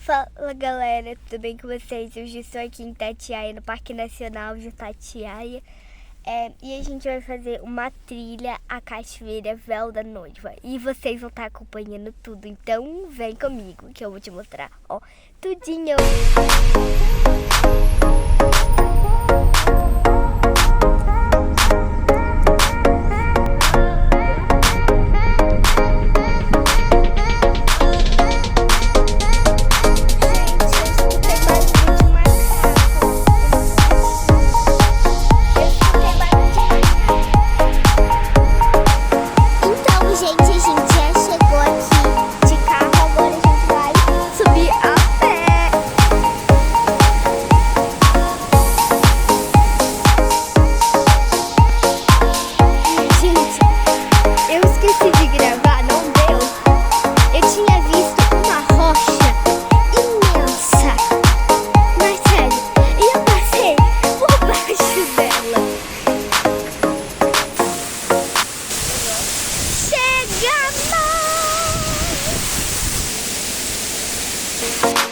Fala galera, tudo bem com vocês? Hoje estou aqui em Itatiaia, no Parque Nacional de Itatiaia. E a gente vai fazer uma trilha à cachoeira Véu da Noiva. E vocês vão estar acompanhando tudo, então vem comigo que eu vou te mostrar, ó, tudinho! Chegamos!